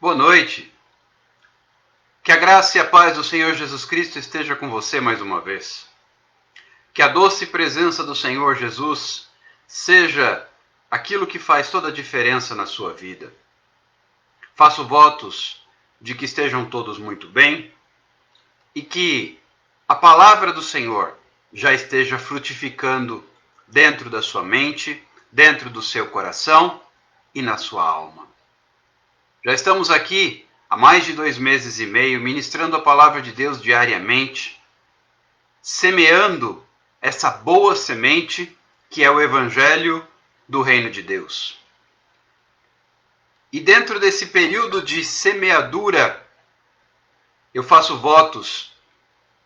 Boa noite. Que a graça e a paz do Senhor Jesus Cristo esteja com você mais uma vez. Que a doce presença do Senhor Jesus seja aquilo que faz toda a diferença na sua vida. Faço votos de que estejam todos muito bem e que a palavra do Senhor já esteja frutificando dentro da sua mente, dentro do seu coração e na sua alma. Já estamos aqui há mais de 2 meses e meio ministrando a palavra de Deus diariamente, semeando essa boa semente que é o Evangelho do Reino de Deus. E dentro desse período de semeadura, eu faço votos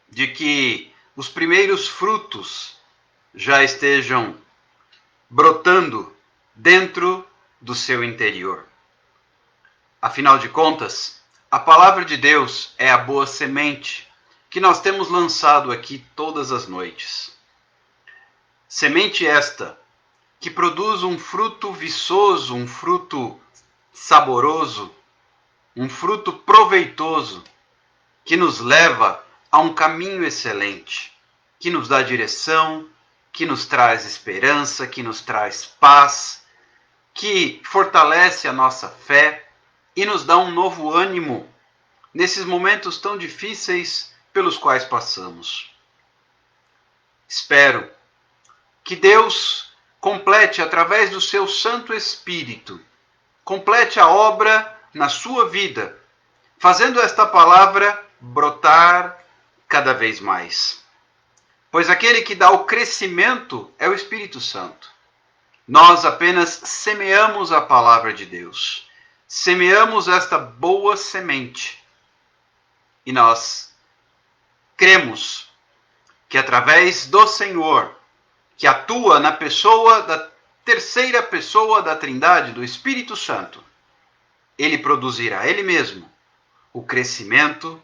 de que os primeiros frutos já estejam brotando dentro do seu interior. Afinal de contas, a palavra de Deus é a boa semente que nós temos lançado aqui todas as noites. Semente esta que produz um fruto viçoso, um fruto saboroso, um fruto proveitoso, que nos leva a um caminho excelente, que nos dá direção, que nos traz esperança, que nos traz paz, que fortalece a nossa fé e nos dá um novo ânimo nesses momentos tão difíceis pelos quais passamos. Espero que Deus complete, através do seu Santo Espírito, complete a obra na sua vida, fazendo esta palavra brotar cada vez mais. Pois aquele que dá o crescimento é o Espírito Santo. Nós apenas semeamos a palavra de Deus. Semeamos esta boa semente e nós cremos que através do Senhor, que atua na pessoa da terceira pessoa da Trindade, do Espírito Santo, ele produzirá ele mesmo o crescimento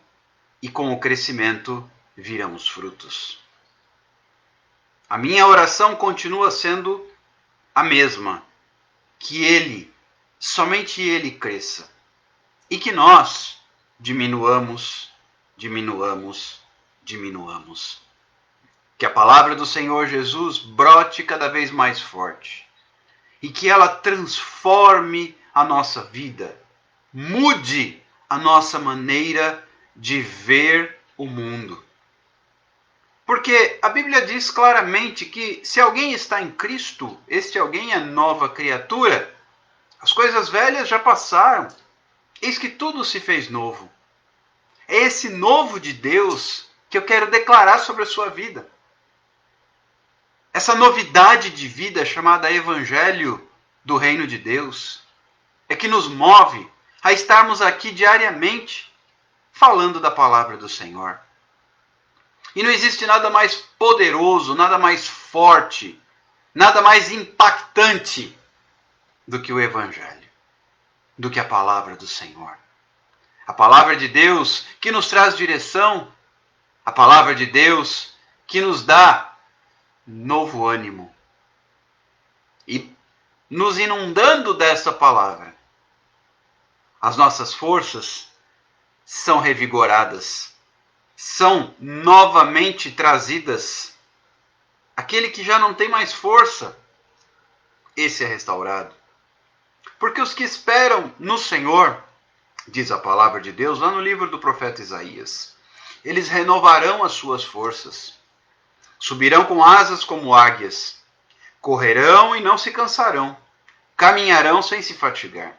e com o crescimento virão os frutos. A minha oração continua sendo a mesma, que ele, somente ele cresça e que nós diminuamos. Que a palavra do Senhor Jesus brote cada vez mais forte e que ela transforme a nossa vida, mude a nossa maneira de ver o mundo. Porque a Bíblia diz claramente que se alguém está em Cristo, este alguém é nova criatura. As coisas velhas já passaram, eis que tudo se fez novo. É esse novo de Deus que eu quero declarar sobre a sua vida. Essa novidade de vida chamada Evangelho do Reino de Deus é que nos move a estarmos aqui diariamente falando da palavra do Senhor. E não existe nada mais poderoso, nada mais forte, nada mais impactante do que o Evangelho, do que a palavra do Senhor. A palavra de Deus que nos traz direção, a palavra de Deus que nos dá novo ânimo. E nos inundando dessa palavra, as nossas forças são revigoradas, são novamente trazidas. Aquele que já não tem mais força, esse é restaurado. Porque os que esperam no Senhor, diz a palavra de Deus lá no livro do profeta Isaías, eles renovarão as suas forças, subirão com asas como águias, correrão e não se cansarão, caminharão sem se fatigar.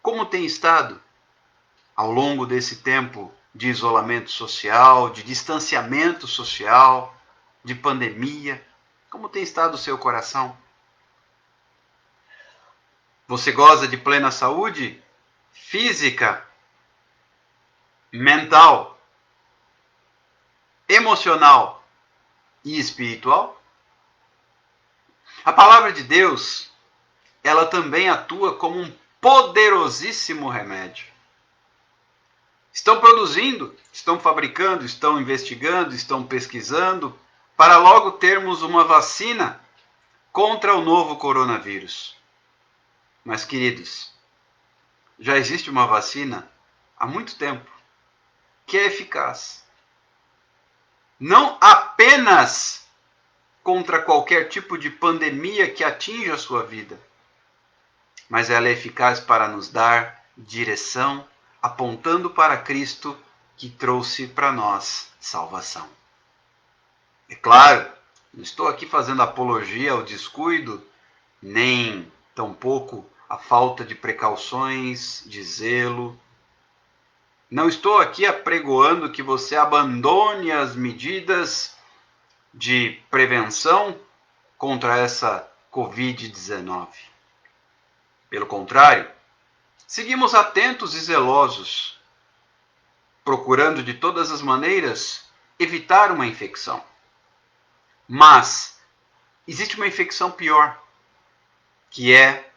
Como tem estado ao longo desse tempo de isolamento social, de distanciamento social, de pandemia? Como tem estado o seu coração? Você goza de plena saúde física, mental, emocional e espiritual? A palavra de Deus, ela também atua como um poderosíssimo remédio. Estão produzindo, estão fabricando, estão investigando, estão pesquisando para logo termos uma vacina contra o novo coronavírus. Mas, queridos, já existe uma vacina há muito tempo que é eficaz. Não apenas contra qualquer tipo de pandemia que atinja a sua vida, mas ela é eficaz para nos dar direção, apontando para Cristo que trouxe para nós salvação. É claro, não estou aqui fazendo apologia ao descuido, nem tampouco a falta de precauções, de zelo. Não estou aqui apregoando que você abandone as medidas de prevenção contra essa Covid-19. Pelo contrário, seguimos atentos e zelosos, procurando de todas as maneiras evitar uma infecção. Mas existe uma infecção pior, que é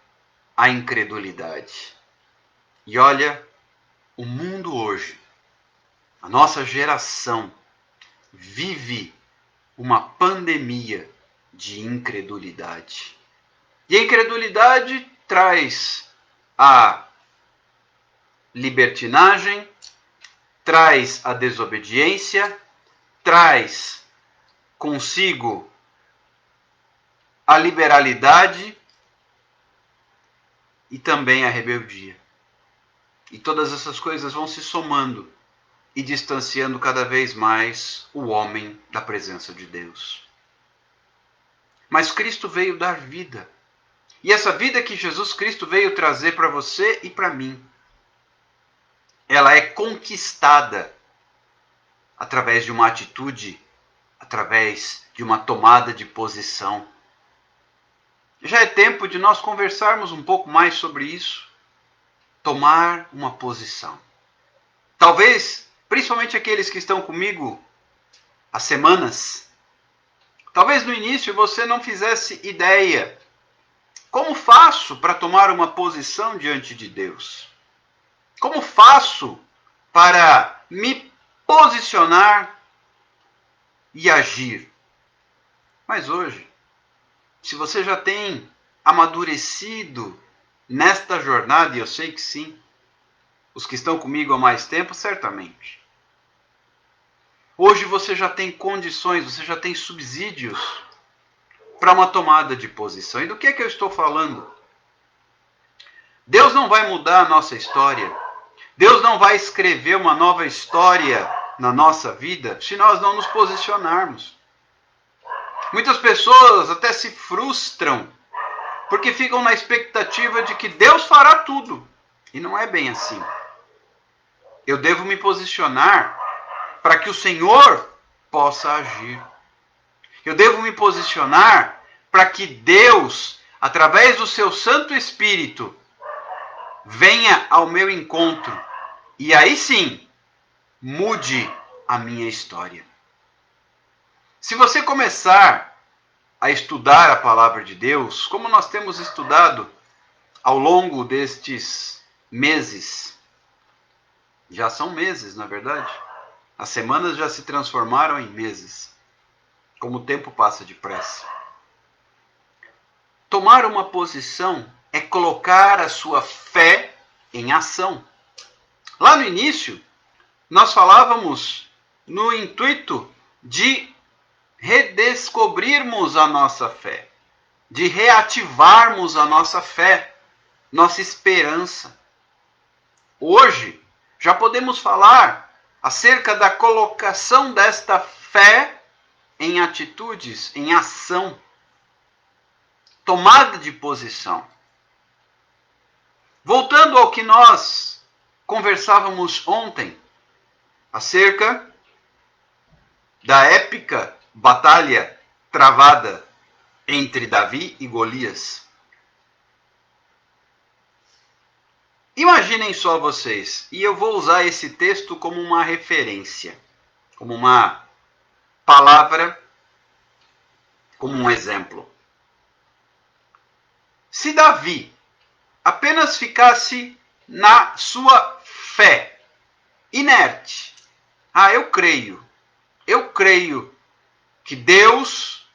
a incredulidade. E olha, o mundo hoje, a nossa geração, vive uma pandemia de incredulidade. E a incredulidade traz a libertinagem, traz a desobediência, traz consigo a liberalidade e também a rebeldia. E todas essas coisas vão se somando e distanciando cada vez mais o homem da presença de Deus. Mas Cristo veio dar vida. E essa vida que Jesus Cristo veio trazer para você e para mim, ela é conquistada através de uma atitude, através de uma tomada de posição. Já é tempo de nós conversarmos um pouco mais sobre isso. Tomar uma posição. Talvez, principalmente aqueles que estão comigo há semanas, talvez no início você não fizesse ideia. Como faço para tomar uma posição diante de Deus? Como faço para me posicionar e agir? Mas hoje, se você já tem amadurecido nesta jornada, e eu sei que sim, os que estão comigo há mais tempo, certamente. Hoje você já tem condições, você já tem subsídios para uma tomada de posição. E do que é que eu estou falando? Deus não vai mudar a nossa história. Deus não vai escrever uma nova história na nossa vida se nós não nos posicionarmos. Muitas pessoas até se frustram porque ficam na expectativa de que Deus fará tudo. E não é bem assim. Eu devo me posicionar para que o Senhor possa agir. Eu devo me posicionar para que Deus, através do seu Santo Espírito, venha ao meu encontro e aí sim mude a minha história. Se você começar a estudar a palavra de Deus, como nós temos estudado ao longo destes meses, já são meses, na verdade, as semanas já se transformaram em meses, como o tempo passa depressa. Tomar uma posição é colocar a sua fé em ação. Lá no início, nós falávamos no intuito de redescobrirmos a nossa fé, de reativarmos a nossa fé, nossa esperança. Hoje, já podemos falar acerca da colocação desta fé em atitudes, em ação, tomada de posição. Voltando ao que nós conversávamos ontem, acerca da épica batalha travada entre Davi e Golias. Imaginem só vocês, e eu vou usar esse texto como uma referência, como uma palavra, como um exemplo. Se Davi apenas ficasse na sua fé, inerte, eu creio que Deus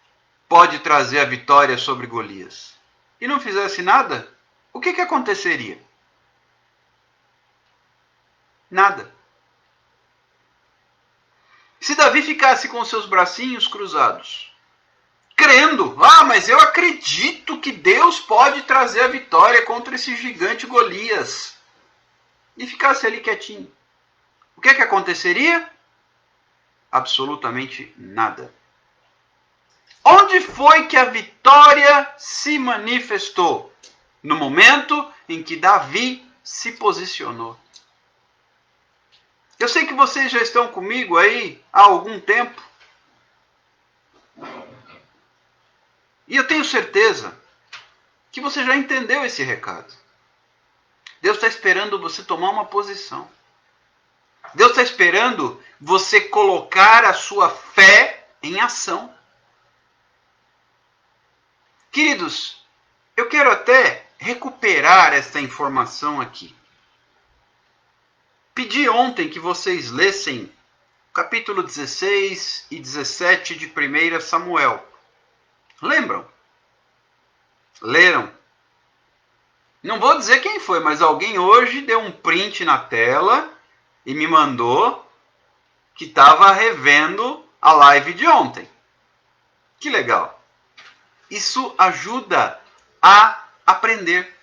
pode trazer a vitória sobre Golias, e não fizesse nada, o que aconteceria? Nada. Se Davi ficasse com seus bracinhos cruzados, crendo, mas eu acredito que Deus pode trazer a vitória contra esse gigante Golias, e ficasse ali quietinho, o que aconteceria? Absolutamente nada. Onde foi que a vitória se manifestou? No momento em que Davi se posicionou. Eu sei que vocês já estão comigo aí há algum tempo. E eu tenho certeza que você já entendeu esse recado. Deus está esperando você tomar uma posição. Deus está esperando você colocar a sua fé em ação. Queridos, eu quero até recuperar essa informação aqui. Pedi ontem que vocês lessem capítulo 16 e 17 de 1 Samuel. Lembram? Leram? Não vou dizer quem foi, mas alguém hoje deu um print na tela e me mandou que estava revendo a live de ontem. Que legal. Isso ajuda a aprender.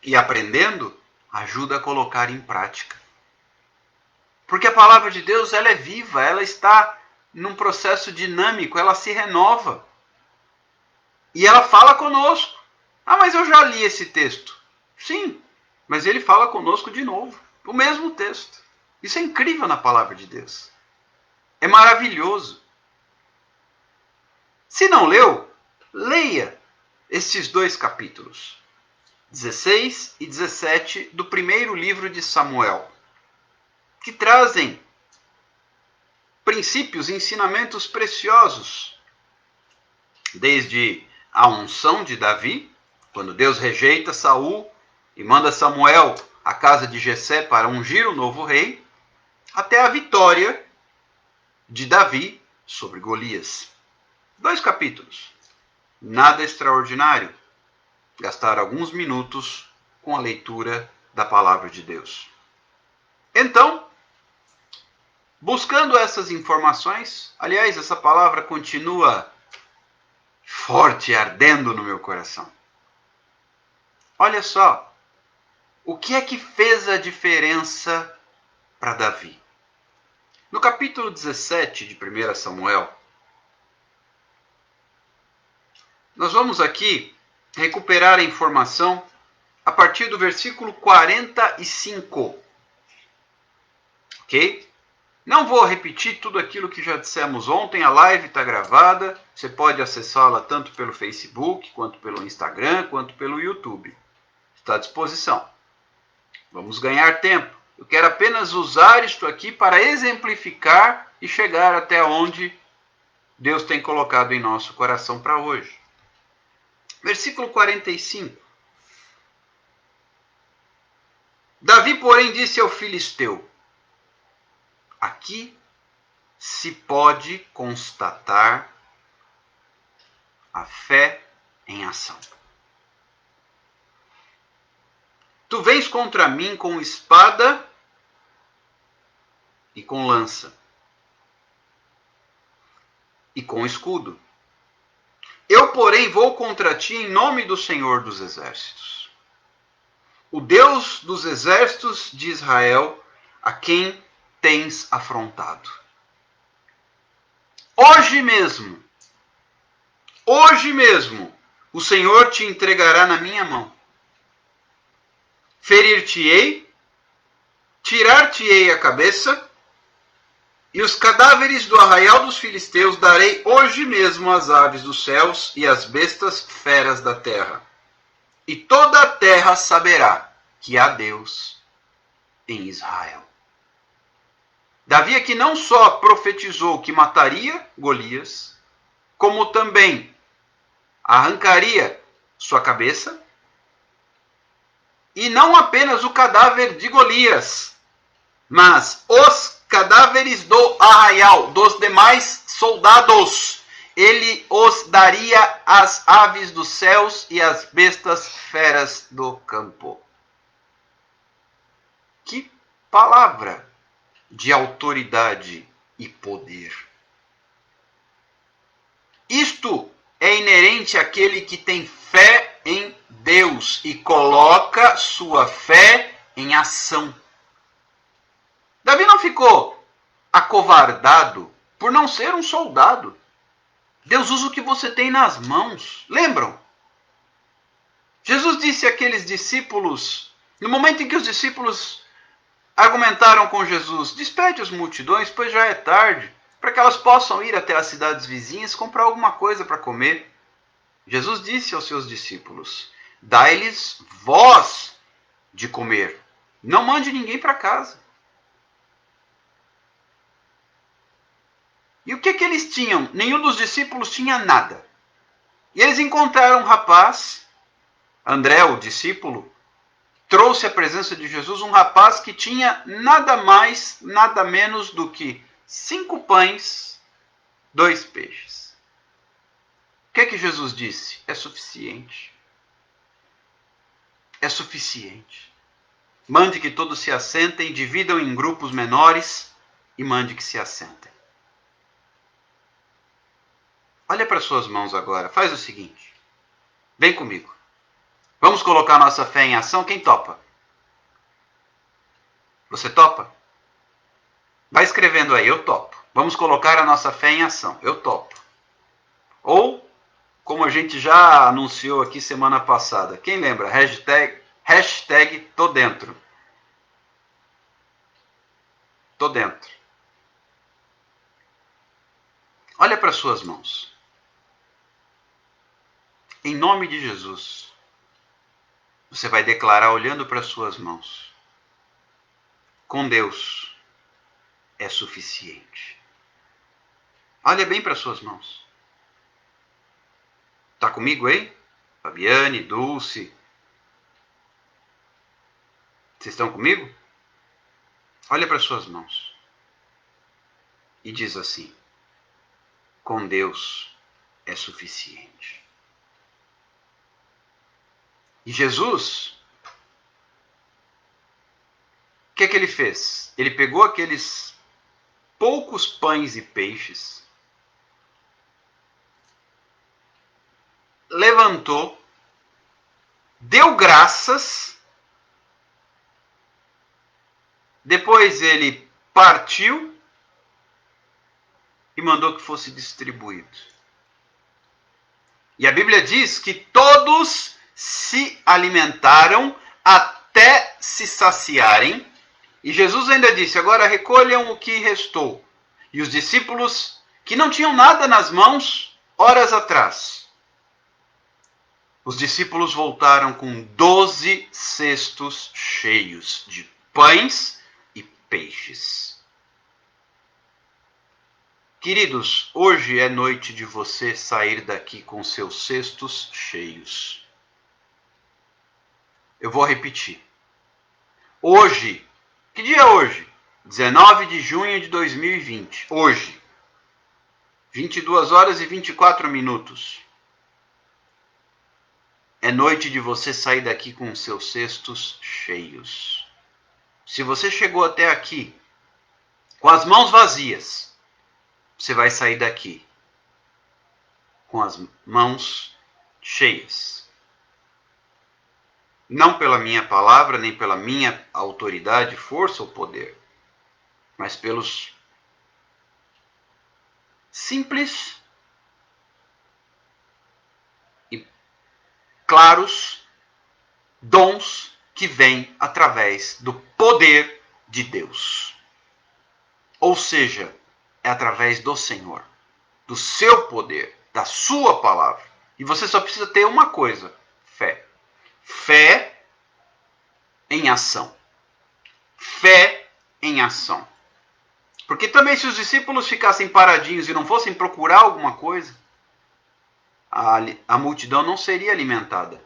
E aprendendo, ajuda a colocar em prática. Porque a palavra de Deus, ela é viva, ela está num processo dinâmico, ela se renova. E ela fala conosco. Mas eu já li esse texto. Sim, mas ele fala conosco de novo. O mesmo texto. Isso é incrível na palavra de Deus. É maravilhoso. Se não leu, leia esses 2 capítulos. 16 e 17 do primeiro livro de Samuel. Que trazem princípios e ensinamentos preciosos. Desde a unção de Davi, quando Deus rejeita Saul e manda Samuel à casa de Jessé para ungir o novo rei, até a vitória de Davi sobre Golias. 2 capítulos. Nada extraordinário. Gastar alguns minutos com a leitura da palavra de Deus. Então, buscando essas informações, aliás, essa palavra continua forte, ardendo no meu coração. Olha só, o que é que fez a diferença para Davi? No capítulo 17 de 1 Samuel, nós vamos aqui recuperar a informação a partir do versículo 45. Ok? Não vou repetir tudo aquilo que já dissemos ontem, a live está gravada, você pode acessá-la tanto pelo Facebook, quanto pelo Instagram, quanto pelo YouTube. Está à disposição. Vamos ganhar tempo. Eu quero apenas usar isto aqui para exemplificar e chegar até onde Deus tem colocado em nosso coração para hoje. Versículo 45. Davi, porém, disse ao filisteu: aqui se pode constatar a fé em ação. Tu vens contra mim com espada e com lança e com escudo. Eu, porém, vou contra ti em nome do Senhor dos Exércitos, o Deus dos exércitos de Israel, a quem tens afrontado. Hoje mesmo, o Senhor te entregará na minha mão. Ferir-te-ei, tirar-te-ei a cabeça, e os cadáveres do arraial dos filisteus darei hoje mesmo às aves dos céus e às bestas feras da terra. E toda a terra saberá que há Deus em Israel. Davi aqui não só profetizou que mataria Golias, como também arrancaria sua cabeça, e não apenas o cadáver de Golias, mas os cadáveres do arraial, dos demais soldados. Ele os daria às aves dos céus e às bestas feras do campo. Que palavra de autoridade e poder. Isto é inerente àquele que tem fé em Deus e coloca sua fé em ação. Davi não ficou acovardado por não ser um soldado. Deus usa o que você tem nas mãos. Lembram? Jesus disse àqueles discípulos, no momento em que os discípulos argumentaram com Jesus, despede as multidões, pois já é tarde, para que elas possam ir até as cidades vizinhas comprar alguma coisa para comer. Jesus disse aos seus discípulos, dai-lhes vós de comer, não mande ninguém para casa. E o que eles tinham? Nenhum dos discípulos tinha nada. E eles encontraram um rapaz, André, o discípulo, trouxe à presença de Jesus um rapaz que tinha nada mais, nada menos do que 5 pães, 2 peixes. O que Jesus disse? É suficiente. É suficiente. Mande que todos se assentem, dividam em grupos menores e mande que se assentem. Olha para suas mãos agora. Faz o seguinte. Vem comigo. Vamos colocar nossa fé em ação? Quem topa? Você topa? Vai escrevendo aí, eu topo. Vamos colocar a nossa fé em ação. Eu topo. Ou, como a gente já anunciou aqui semana passada, quem lembra? Hashtag tô dentro. Tô dentro. Olha para suas mãos. Em nome de Jesus, você vai declarar olhando para suas mãos. Com Deus é suficiente. Olha bem para suas mãos. Está comigo aí? Fabiane, Dulce. Vocês estão comigo? Olha para suas mãos. E diz assim: com Deus é suficiente. E Jesus, o que ele fez? Ele pegou aqueles poucos pães e peixes, levantou, deu graças, depois ele partiu e mandou que fosse distribuído. E a Bíblia diz que todos se alimentaram até se saciarem. E Jesus ainda disse, agora recolham o que restou. E os discípulos, que não tinham nada nas mãos, horas atrás, os discípulos voltaram com 12 cestos cheios de pães e peixes. Queridos, hoje é noite de você sair daqui com seus cestos cheios. Eu vou repetir. Hoje, que dia é hoje? 19 de junho de 2020. Hoje, 22 horas e 24 minutos. É noite de você sair daqui com seus cestos cheios. Se você chegou até aqui com as mãos vazias, você vai sair daqui com as mãos cheias. Não pela minha palavra, nem pela minha autoridade, força ou poder, mas pelos simples e claros dons que vêm através do poder de Deus. Ou seja, é através do Senhor, do seu poder, da sua palavra. E você só precisa ter uma coisa: fé. Fé em ação. Fé em ação. Porque também se os discípulos ficassem paradinhos e não fossem procurar alguma coisa, a multidão não seria alimentada.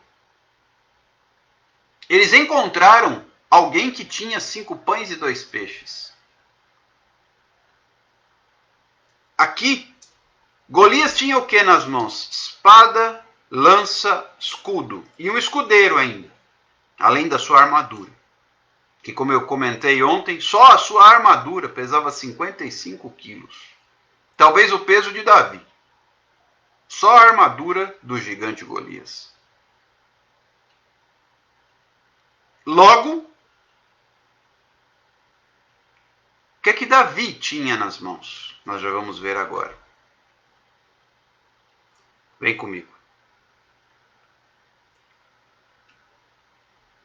Eles encontraram alguém que tinha 5 pães e 2 peixes. Aqui, Golias tinha o que nas mãos? Espada, lança, escudo. E um escudeiro ainda, além da sua armadura. que, como eu comentei ontem, só a sua armadura pesava 55 quilos. Talvez o peso de Davi. Só a armadura do gigante Golias. Logo, o que é que Davi tinha nas mãos? Nós já vamos ver agora. Vem comigo.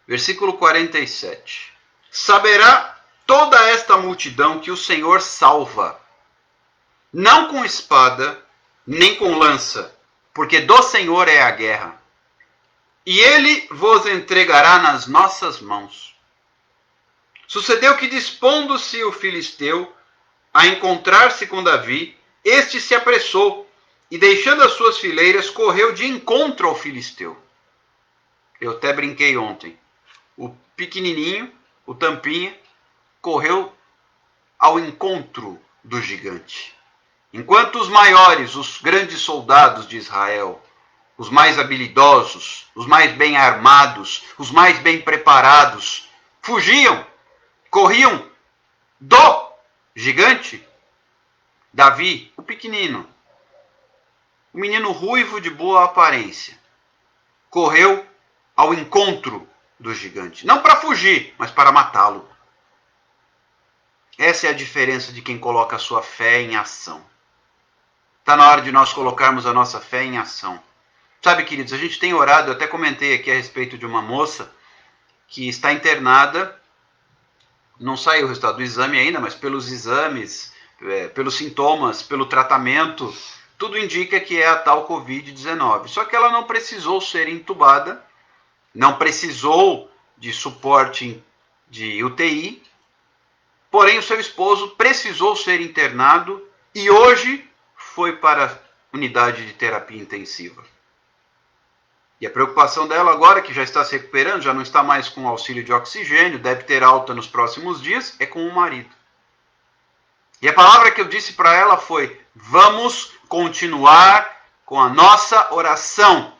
Versículo 47. Saberá toda esta multidão que o Senhor salva, não com espada, nem com lança, porque do Senhor é a guerra. E ele vos entregará nas nossas mãos. Sucedeu que, dispondo-se o filisteu a encontrar-se com Davi, este se apressou e, deixando as suas fileiras, correu de encontro ao filisteu. Eu até brinquei ontem. O pequenininho, o tampinha, correu ao encontro do gigante. Enquanto os maiores, os grandes soldados de Israel, os mais habilidosos, os mais bem armados, os mais bem preparados, fugiam, corriam do gigante, Davi, o pequenino, o menino ruivo de boa aparência, correu ao encontro do gigante. Não para fugir, mas para matá-lo. Essa é a diferença de quem coloca a sua fé em ação. Está na hora de nós colocarmos a nossa fé em ação. Sabe, queridos, a gente tem orado, eu até comentei aqui a respeito de uma moça que está internada, não saiu o resultado do exame ainda, mas pelos exames, pelos sintomas, pelo tratamento, tudo indica que é a tal Covid-19. Só que ela não precisou ser entubada, não precisou de suporte de UTI, porém o seu esposo precisou ser internado e hoje foi para a unidade de terapia intensiva. E a preocupação dela agora, que já está se recuperando, já não está mais com auxílio de oxigênio, deve ter alta nos próximos dias, é com o marido. E a palavra que eu disse para ela foi: vamos continuar com a nossa oração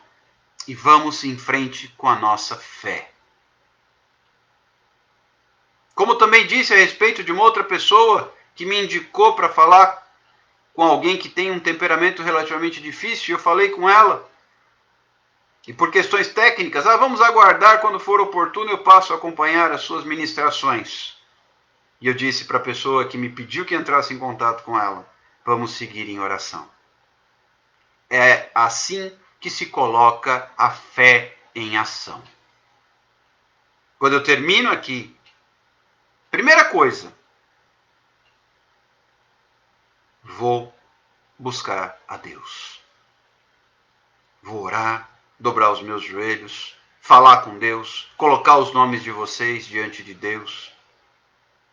e vamos em frente com a nossa fé. Como também disse a respeito de uma outra pessoa que me indicou para falar com alguém que tem um temperamento relativamente difícil, eu falei com ela, e por questões técnicas, vamos aguardar, quando for oportuno eu passo a acompanhar as suas ministrações. E eu disse para a pessoa que me pediu que entrasse em contato com ela, vamos seguir em oração. É assim que se coloca a fé em ação. Quando eu termino aqui, primeira coisa, vou buscar a Deus. Vou orar, dobrar os meus joelhos, falar com Deus, colocar os nomes de vocês diante de Deus.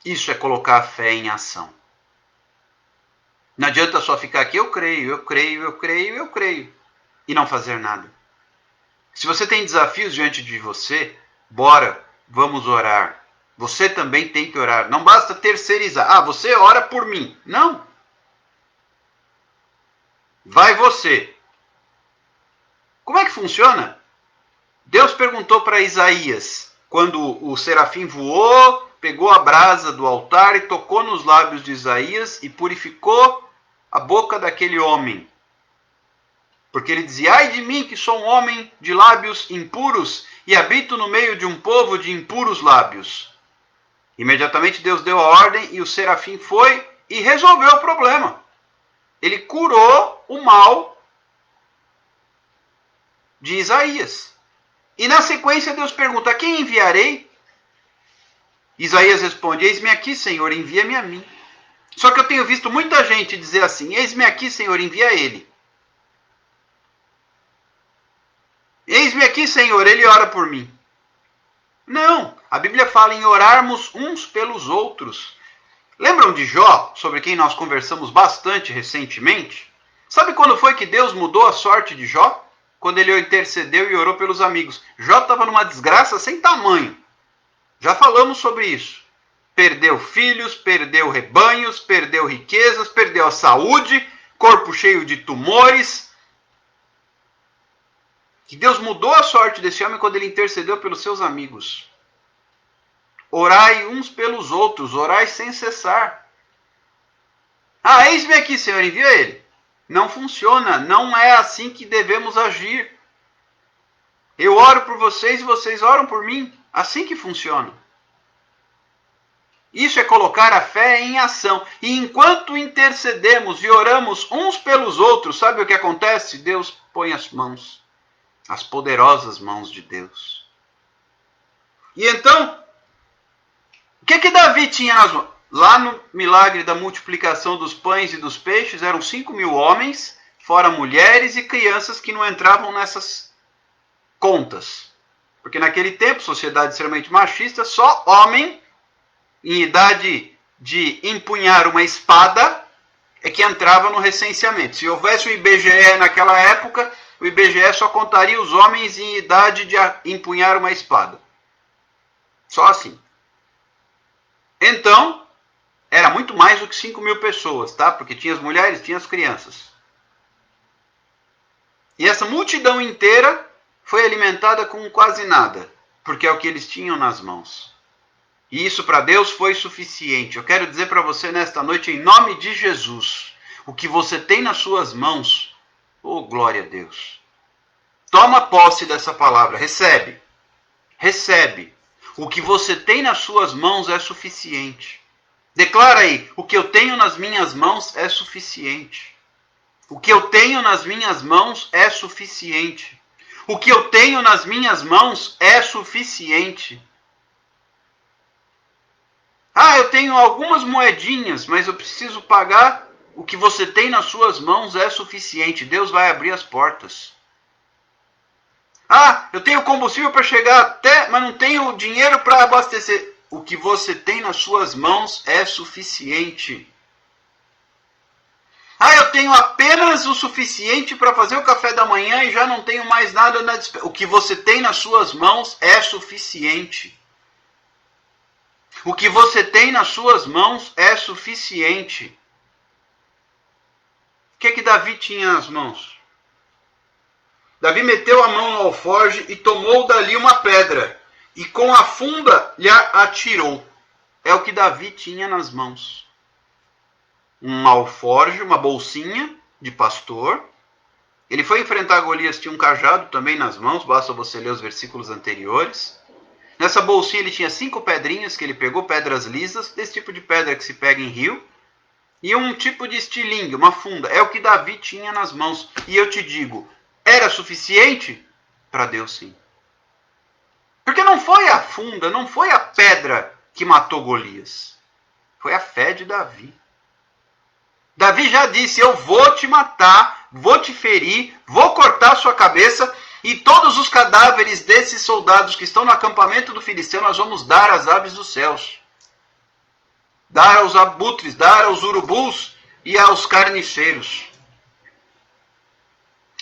Isso é colocar a fé em ação. Não adianta só ficar aqui, eu creio, eu creio, eu creio, eu creio, e não fazer nada. Se você tem desafios diante de você, bora, vamos orar. Você também tem que orar. Não basta terceirizar. Você ora por mim. Não. Vai você. Como é que funciona? Deus perguntou para Isaías, quando o serafim voou, pegou a brasa do altar e tocou nos lábios de Isaías e purificou a boca daquele homem. Porque ele dizia: ai de mim, que sou um homem de lábios impuros e habito no meio de um povo de impuros lábios. Imediatamente Deus deu a ordem e o serafim foi e resolveu o problema. Ele curou o mal de Isaías. E na sequência Deus pergunta: a quem enviarei? Isaías responde: eis-me aqui, Senhor, envia-me a mim. Só que eu tenho visto muita gente dizer assim: eis-me aqui, Senhor, envia ele. Eis-me aqui, Senhor, ele ora por mim. Não, a Bíblia fala em orarmos uns pelos outros. Lembram de Jó, sobre quem nós conversamos bastante recentemente? Sabe quando foi que Deus mudou a sorte de Jó? Quando ele intercedeu e orou pelos amigos. Jó estava numa desgraça sem tamanho. Já falamos sobre isso. Perdeu filhos, perdeu rebanhos, perdeu riquezas, perdeu a saúde, corpo cheio de tumores. Que Deus mudou a sorte desse homem quando ele intercedeu pelos seus amigos. Orai uns pelos outros, orai sem cessar. Ah, eis-me aqui, Senhor, envia ele. Não funciona, não é assim que devemos agir. Eu oro por vocês e vocês oram por mim. Assim que funciona. Isso é colocar a fé em ação. E enquanto intercedemos e oramos uns pelos outros, sabe o que acontece? Deus põe as mãos, as poderosas mãos de Deus. E então, o que Davi tinha nas mãos? Lá no milagre da multiplicação dos pães e dos peixes, eram 5.000 homens, fora mulheres e crianças que não entravam nessas contas. Porque naquele tempo, sociedade extremamente machista, só homem em idade de empunhar uma espada é que entrava no recenseamento. Se houvesse o IBGE naquela época, o IBGE só contaria os homens em idade de empunhar uma espada. Só assim. Então, era muito mais do que 5.000 pessoas, tá? Porque tinha as mulheres, tinha as crianças. E essa multidão inteira foi alimentada com quase nada, porque é o que eles tinham nas mãos. E isso para Deus foi suficiente. Eu quero dizer para você nesta noite, em nome de Jesus, o que você tem nas suas mãos, oh glória a Deus. Toma posse dessa palavra, recebe. Recebe. O que você tem nas suas mãos é suficiente. Declara aí, o que eu tenho nas minhas mãos é suficiente. O que eu tenho nas minhas mãos é suficiente. O que eu tenho nas minhas mãos é suficiente. Ah, eu tenho algumas moedinhas, mas eu preciso pagar. O que você tem nas suas mãos é suficiente. Deus vai abrir as portas. Ah, eu tenho combustível para chegar até, mas não tenho dinheiro para abastecer. O que você tem nas suas mãos é suficiente. Ah, eu tenho apenas o suficiente para fazer o café da manhã e já não tenho mais nada na despesa. O que você tem nas suas mãos é suficiente. O que você tem nas suas mãos é suficiente. O que Davi tinha nas mãos? Davi meteu a mão no alforje e tomou dali uma pedra, e com a funda lhe atirou. É o que Davi tinha nas mãos. Um alforje, uma bolsinha de pastor. Ele foi enfrentar Golias, tinha um cajado também nas mãos, basta você ler os versículos anteriores. Nessa bolsinha ele tinha 5 pedrinhas que ele pegou, pedras lisas, desse tipo de pedra que se pega em rio, e um tipo de estilingue, uma funda. É o que Davi tinha nas mãos. E eu te digo, era suficiente? Para Deus, sim. Porque não foi a funda, não foi a pedra que matou Golias. Foi a fé de Davi. Davi já disse, eu vou te matar, vou te ferir, vou cortar sua cabeça, e todos os cadáveres desses soldados que estão no acampamento do Filisteu, nós vamos dar às aves dos céus. Dar aos abutres, dar aos urubus e aos carniceiros.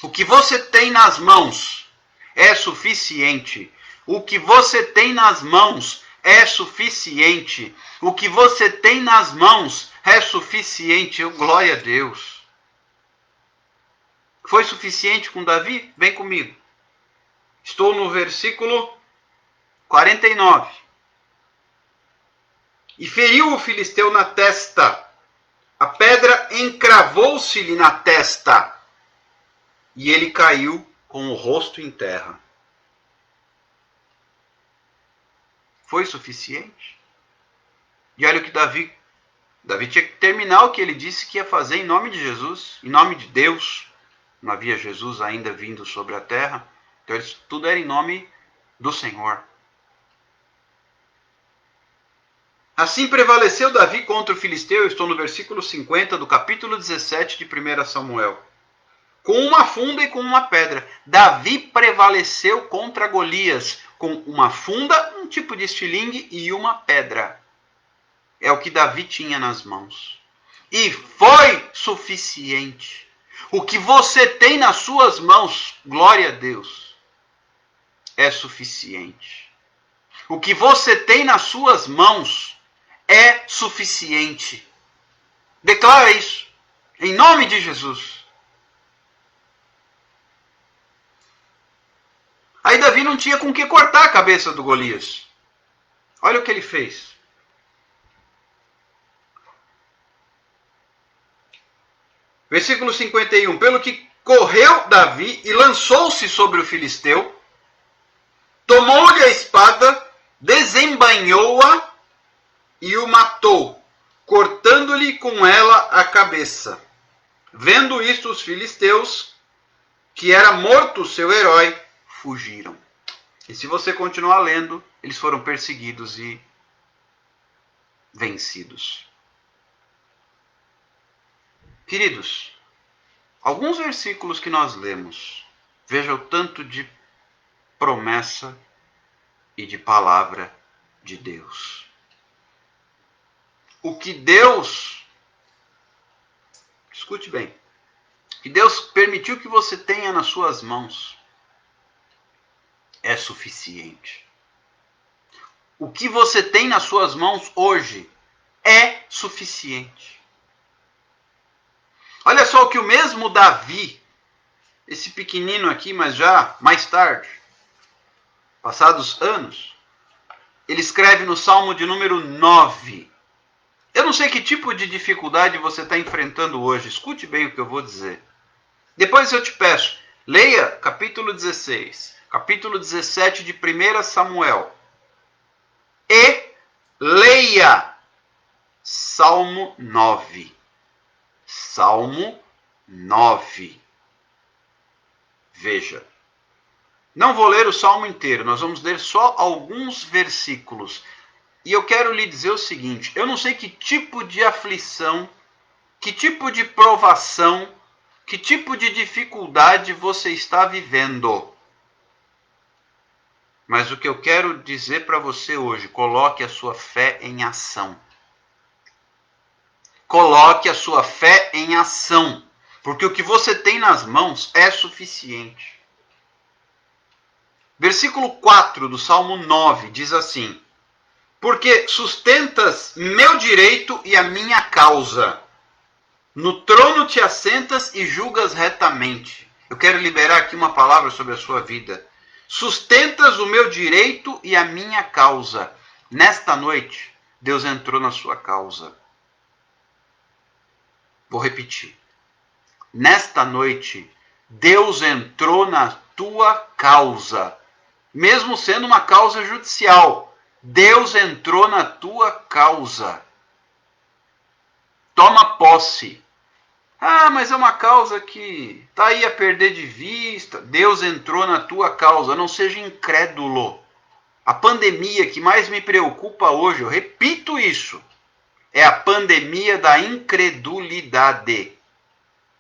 O que você tem nas mãos é suficiente. O que você tem nas mãos é suficiente. O que você tem nas mãos é suficiente. Glória a Deus. Foi suficiente com Davi? Vem comigo. Estou no versículo 49. E feriu o filisteu na testa. A pedra encravou-se-lhe na testa. E ele caiu com o rosto em terra. Foi suficiente? E olha o que Davi tinha que terminar o que ele disse que ia fazer em nome de Jesus, em nome de Deus. Não havia Jesus ainda vindo sobre a terra. Então isso tudo era em nome do Senhor. Assim prevaleceu Davi contra o filisteu. Eu estou no versículo 50 do capítulo 17 de 1 Samuel. Com uma funda e com uma pedra. Davi prevaleceu contra Golias com uma funda, um tipo de estilingue e uma pedra. É o que Davi tinha nas mãos. E foi suficiente. O que você tem nas suas mãos, glória a Deus, é suficiente. O que você tem nas suas mãos é suficiente. Declara isso, em nome de Jesus. Aí Davi não tinha com que cortar a cabeça do Golias. Olha o que ele fez. Versículo 51. Pelo que correu Davi e lançou-se sobre o filisteu, tomou-lhe a espada, desembainhou-a e o matou, cortando-lhe com ela a cabeça. Vendo isto, os filisteus, que era morto o seu herói, fugiram. E se você continuar lendo, eles foram perseguidos e vencidos. Queridos, alguns versículos que nós lemos, veja o tanto de promessa e de palavra de Deus. O que Deus, escute bem, que Deus permitiu que você tenha nas suas mãos é suficiente. O que você tem nas suas mãos hoje é suficiente. Olha só o que o mesmo Davi, esse pequenino aqui, mas já mais tarde, passados anos, ele escreve no Salmo de número 9. Eu não sei que tipo de dificuldade você está enfrentando hoje. Escute bem o que eu vou dizer. Depois eu te peço, leia capítulo 16, capítulo 17 de 1 Samuel. E leia Salmo 9. Salmo 9. Veja. Não vou ler o Salmo inteiro, nós vamos ler só alguns versículos. E eu quero lhe dizer o seguinte, eu não sei que tipo de aflição, que tipo de provação, que tipo de dificuldade você está vivendo. Mas o que eu quero dizer para você hoje, coloque a sua fé em ação. Coloque a sua fé em ação, porque o que você tem nas mãos é suficiente. Versículo 4 do Salmo 9 diz assim: porque sustentas meu direito e a minha causa. No trono te assentas e julgas retamente. Eu quero liberar aqui uma palavra sobre a sua vida. Sustentas o meu direito e a minha causa. Nesta noite, Deus entrou na sua causa. Vou repetir. Nesta noite, Deus entrou na tua causa. Mesmo sendo uma causa judicial, Deus entrou na tua causa. Toma posse. Ah, mas é uma causa que está aí a perder de vista. Deus entrou na tua causa. Não seja incrédulo. A pandemia que mais me preocupa hoje, eu repito isso, é a pandemia da incredulidade.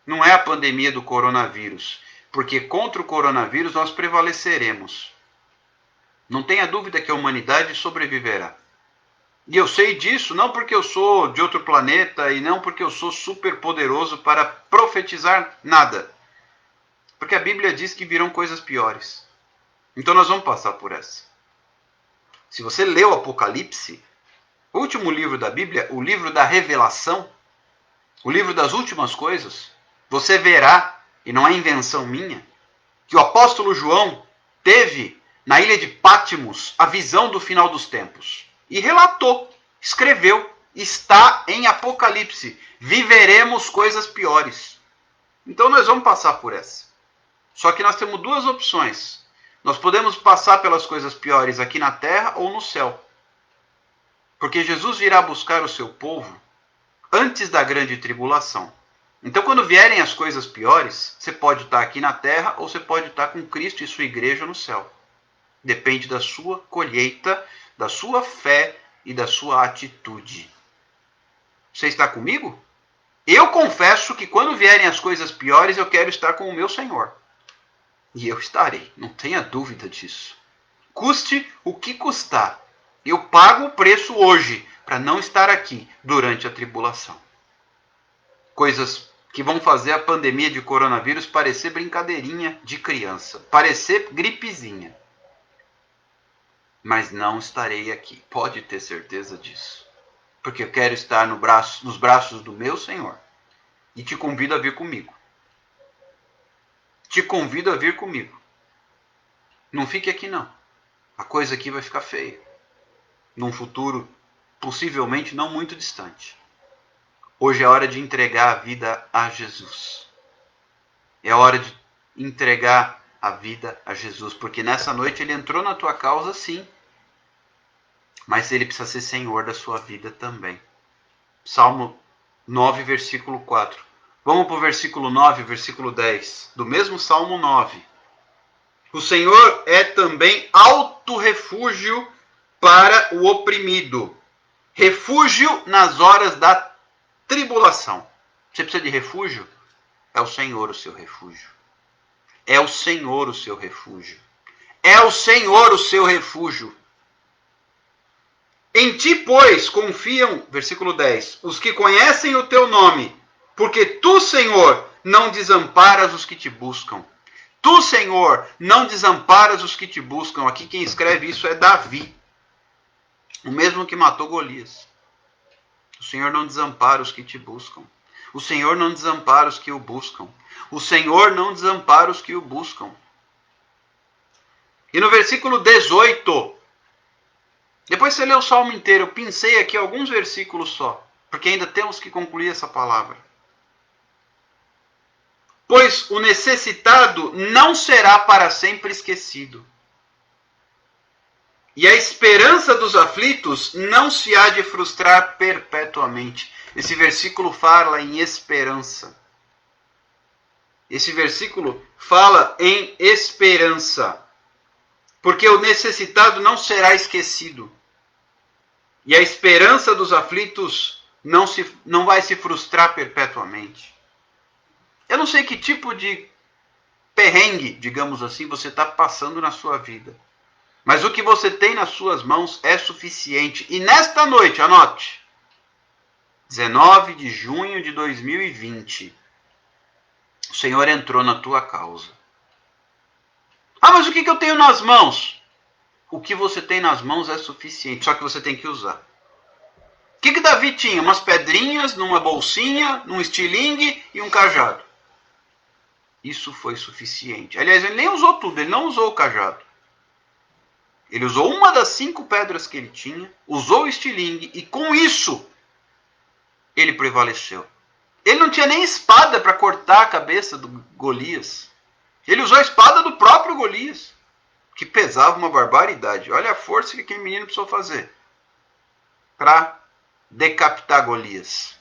Não é a pandemia do coronavírus. Porque contra o coronavírus nós prevaleceremos. Não tenha dúvida que a humanidade sobreviverá. E eu sei disso não porque eu sou de outro planeta e não porque eu sou super poderoso para profetizar nada. Porque a Bíblia diz que virão coisas piores. Então nós vamos passar por essa. Se você leu o Apocalipse, o último livro da Bíblia, o livro da revelação, o livro das últimas coisas, você verá, e não é invenção minha, que o apóstolo João teve na ilha de Patmos a visão do final dos tempos. E relatou, escreveu, está em Apocalipse. Viveremos coisas piores. Então nós vamos passar por essa. Só que nós temos duas opções. Nós podemos passar pelas coisas piores aqui na terra ou no céu. Porque Jesus virá buscar o seu povo antes da grande tribulação. Então quando vierem as coisas piores, você pode estar aqui na terra ou você pode estar com Cristo e sua igreja no céu. Depende da sua colheita, da sua fé e da sua atitude. Você está comigo? Eu confesso que quando vierem as coisas piores, eu quero estar com o meu Senhor. E eu estarei, não tenha dúvida disso. Custe o que custar. Eu pago o preço hoje para não estar aqui durante a tribulação. Coisas que vão fazer a pandemia de coronavírus parecer brincadeirinha de criança, parecer gripezinha. Mas não estarei aqui, pode ter certeza disso. Porque eu quero estar nos braços do meu Senhor. E te convido a vir comigo. Te convido a vir comigo. Não fique aqui não. A coisa aqui vai ficar feia. num futuro possivelmente não muito distante. Hoje é hora de entregar a vida a Jesus. É hora de entregar a vida a Jesus, porque nessa noite ele entrou na tua causa, sim, mas ele precisa ser Senhor da sua vida também. Salmo 9, versículo 4. Vamos para o versículo 9, versículo 10, do mesmo Salmo 9. O Senhor é também alto refúgio para o oprimido, refúgio nas horas da tribulação. Você precisa de refúgio? É o Senhor o seu refúgio. É o Senhor o seu refúgio. É o Senhor o seu refúgio. Em ti, pois, confiam, versículo 10, os que conhecem o teu nome, porque tu, Senhor, não desamparas os que te buscam. Tu, Senhor, não desamparas os que te buscam. Aqui quem escreve isso é Davi, o mesmo que matou Golias. O Senhor não desampara os que te buscam. O Senhor não desampara os que o buscam. O Senhor não desampara os que o buscam. E no versículo 18, depois você lê o salmo inteiro, eu pincei aqui alguns versículos só, porque ainda temos que concluir essa palavra. Pois o necessitado não será para sempre esquecido, e a esperança dos aflitos não se há de frustrar perpetuamente. Esse versículo fala em esperança. Esse versículo fala em esperança. Porque o necessitado não será esquecido. E a esperança dos aflitos não vai se frustrar perpetuamente. Eu não sei que tipo de perrengue, digamos assim, você está passando na sua vida. Mas o que você tem nas suas mãos é suficiente. E nesta noite, anote, 19 de junho de 2020, o Senhor entrou na tua causa. Ah, mas o que eu tenho nas mãos? O que você tem nas mãos é suficiente, só que você tem que usar. O que Davi tinha? Umas pedrinhas, numa bolsinha, num estilingue e um cajado. Isso foi suficiente. Aliás, ele nem usou tudo, ele não usou o cajado. Ele usou uma das 5 pedras que ele tinha, usou o estilingue e com isso ele prevaleceu. Ele não tinha nem espada para cortar a cabeça do Golias. Ele usou a espada do próprio Golias, que pesava uma barbaridade. Olha a força que aquele menino precisou fazer para decapitar Golias.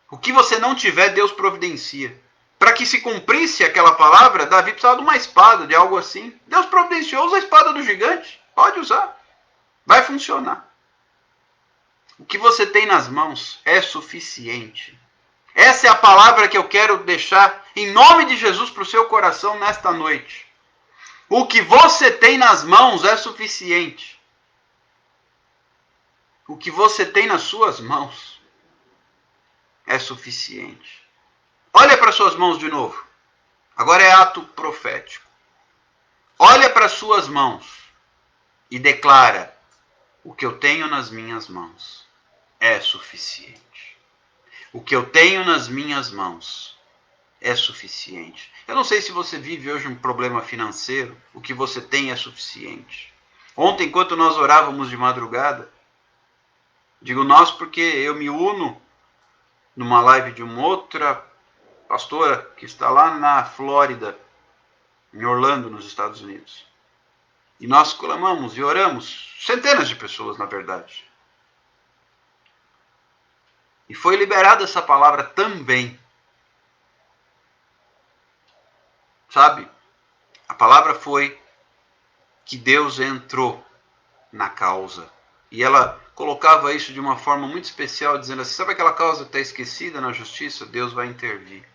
O que você não tiver, Deus providencia. Para que se cumprisse aquela palavra, Davi precisava de uma espada, de algo assim. Deus providenciou, usa a espada do gigante. Pode usar. Vai funcionar. O que você tem nas mãos é suficiente. Essa é a palavra que eu quero deixar em nome de Jesus para o seu coração nesta noite. O que você tem nas mãos é suficiente. O que você tem nas suas mãos é suficiente. Olha para suas mãos de novo. Agora é ato profético. Olha para suas mãos e declara: o que eu tenho nas minhas mãos é suficiente. O que eu tenho nas minhas mãos é suficiente. Eu não sei se você vive hoje um problema financeiro, o que você tem é suficiente. Ontem, enquanto nós orávamos de madrugada, digo nós porque eu me uno numa live de uma outra pastora que está lá na Flórida, em Orlando, nos Estados Unidos. E nós clamamos e oramos, centenas de pessoas, na verdade. E foi liberada essa palavra também. Sabe? A palavra foi que Deus entrou na causa. E ela colocava isso de uma forma muito especial, dizendo assim: sabe aquela causa que está esquecida na justiça? Deus vai intervir.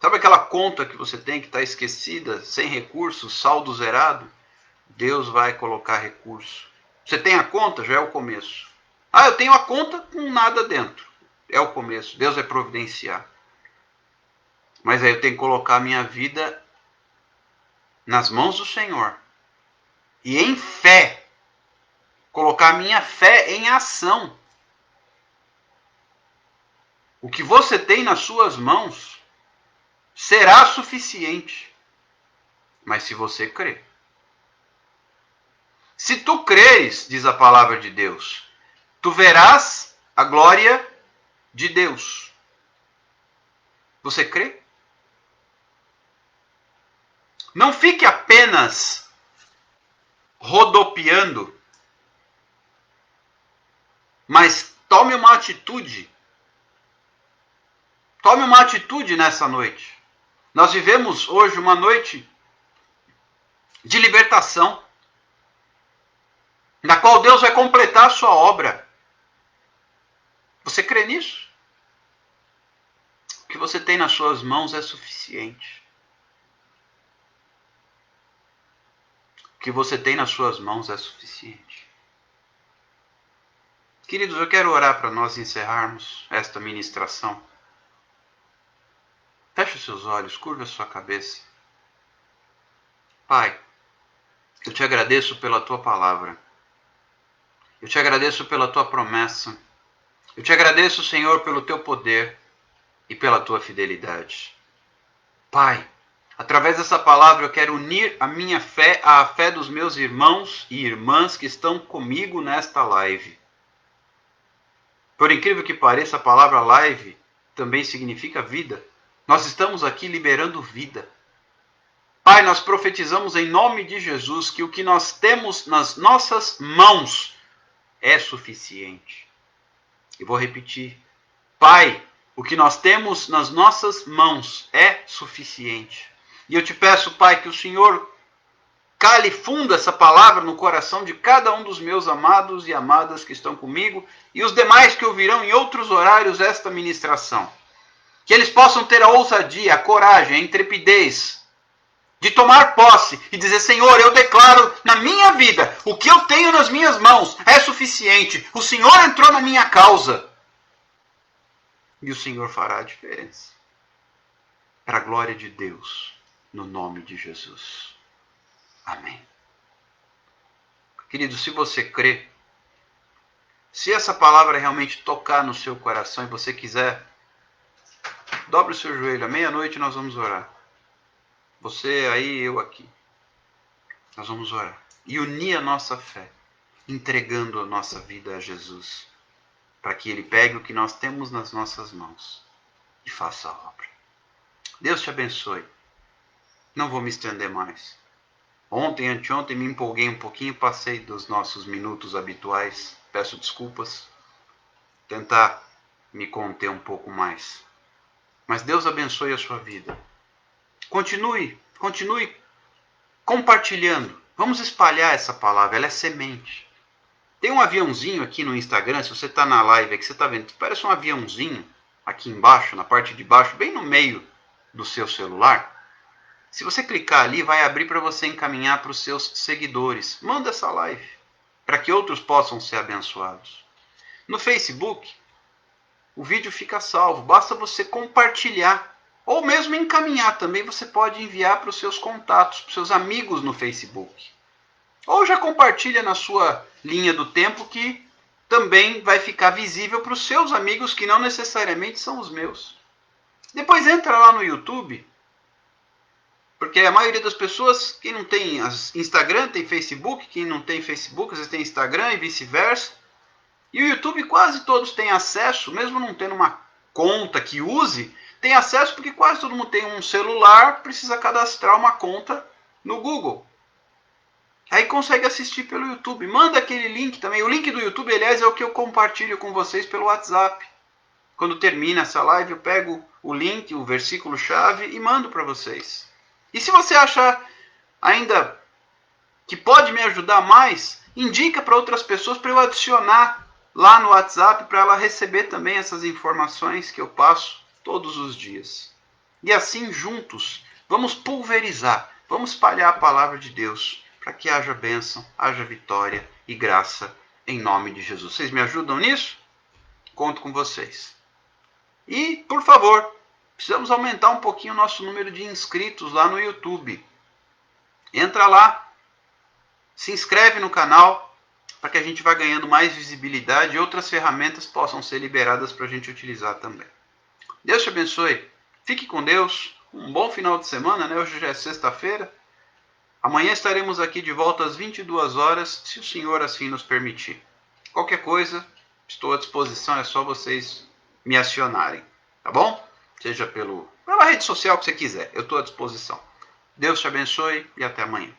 Sabe aquela conta que você tem que está esquecida, sem recursos, saldo zerado? Deus vai colocar recurso. Você tem a conta? Já é o começo. Ah, eu tenho a conta com nada dentro. É o começo. Deus vai providenciar. Mas aí eu tenho que colocar a minha vida nas mãos do Senhor. E em fé. Colocar a minha fé em ação. O que você tem nas suas mãos será suficiente. Mas se você crer. Se tu creres, diz a palavra de Deus, tu verás a glória de Deus. Você crê? Não fique apenas rodopiando, mas tome uma atitude. Tome uma atitude nessa noite. Nós vivemos hoje uma noite de libertação, na qual Deus vai completar a sua obra. Você crê nisso? O que você tem nas suas mãos é suficiente. O que você tem nas suas mãos é suficiente. Queridos, eu quero orar para nós encerrarmos esta ministração. Feche os seus olhos, curva a sua cabeça. Pai, eu te agradeço pela tua palavra. Eu te agradeço pela tua promessa. Eu te agradeço, Senhor, pelo teu poder e pela tua fidelidade. Pai, através dessa palavra eu quero unir a minha fé à fé dos meus irmãos e irmãs que estão comigo nesta live. Por incrível que pareça, a palavra live também significa vida. Nós estamos aqui liberando vida. Pai, nós profetizamos em nome de Jesus que o que nós temos nas nossas mãos é suficiente. E vou repetir. Pai, o que nós temos nas nossas mãos é suficiente. E eu te peço, Pai, que o Senhor cale fundo essa palavra no coração de cada um dos meus amados e amadas que estão comigo e os demais que ouvirão em outros horários esta ministração. Que eles possam ter a ousadia, a coragem, a intrepidez de tomar posse e dizer, Senhor, eu declaro na minha vida, o que eu tenho nas minhas mãos é suficiente. O Senhor entrou na minha causa. E o Senhor fará a diferença. Para a glória de Deus, no nome de Jesus. Amém. Querido, se você crê, se essa palavra realmente tocar no seu coração e você quiser, dobre o seu joelho. À meia-noite nós vamos orar. Você aí, eu aqui. Nós vamos orar. E unir a nossa fé, entregando a nossa vida a Jesus, para que Ele pegue o que nós temos nas nossas mãos e faça a obra. Deus te abençoe. Não vou me estender mais. Ontem, anteontem, me empolguei um pouquinho, passei dos nossos minutos habituais. Peço desculpas. Tentar me conter um pouco mais. Mas Deus abençoe a sua vida. Continue compartilhando. Vamos espalhar essa palavra, ela é semente. Tem um aviãozinho aqui no Instagram, se você está na live aqui, você está vendo, parece um aviãozinho aqui embaixo, na parte de baixo, bem no meio do seu celular. Se você clicar ali, vai abrir para você encaminhar para os seus seguidores. Manda essa live, para que outros possam ser abençoados. No Facebook, o vídeo fica salvo, basta você compartilhar. Ou mesmo encaminhar também, você pode enviar para os seus contatos, para os seus amigos no Facebook. Ou já compartilha na sua linha do tempo, que também vai ficar visível para os seus amigos, que não necessariamente são os meus. Depois entra lá no YouTube, porque a maioria das pessoas, quem não tem Instagram, tem Facebook, quem não tem Facebook, às vezes tem Instagram e vice-versa. E o YouTube quase todos têm acesso, mesmo não tendo uma conta que use, tem acesso porque quase todo mundo tem um celular, precisa cadastrar uma conta no Google. Aí consegue assistir pelo YouTube. Manda aquele link também. O link do YouTube, aliás, é o que eu compartilho com vocês pelo WhatsApp. Quando termina essa live, eu pego o link, o versículo-chave e mando para vocês. E se você achar ainda que pode me ajudar mais, indica para outras pessoas para eu adicionar lá no WhatsApp para ela receber também essas informações que eu passo todos os dias. E assim, juntos, vamos pulverizar, vamos espalhar a palavra de Deus para que haja bênção, haja vitória e graça em nome de Jesus. Vocês me ajudam nisso? Conto com vocês. E, por favor, precisamos aumentar um pouquinho o nosso número de inscritos lá no YouTube. Entra lá, se inscreve no canal, para que a gente vá ganhando mais visibilidade e outras ferramentas possam ser liberadas para a gente utilizar também. Deus te abençoe. Fique com Deus. Um bom final de semana, né? Hoje já é sexta-feira. Amanhã estaremos aqui de volta às 22 horas, se o Senhor assim nos permitir. Qualquer coisa, estou à disposição, é só vocês me acionarem, tá bom? Seja pela rede social que você quiser, eu estou à disposição. Deus te abençoe e até amanhã.